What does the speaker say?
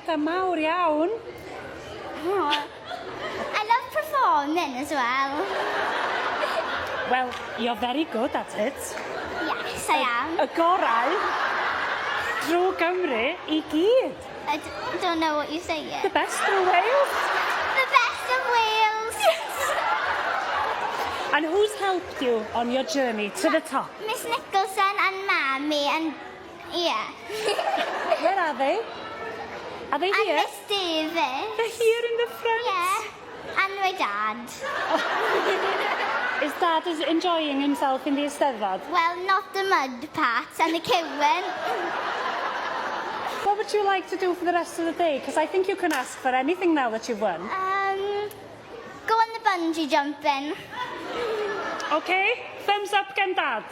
bethau mawr iawn. I love performing as well. Well, you're very good at it. Yes, I am. Y gorau drwy Gymru I gyd. I don't know what you're saying. The best through Wales. The best of Wales. And who's helped you on your journey to the top? Miss Nicholson and Mammy and yeah. Where are they? Are they And here? Miss Davis. They're here in the front. Yeah. And my dad. Is Dad enjoying himself in the Eisteddfod? Well, not the mud parts and the cyfryngau. What would you like to do for the rest of the day? Because I think you can ask for anything now that you've won. Go on the bungee jumping. Okay, thumbs up gan Dad.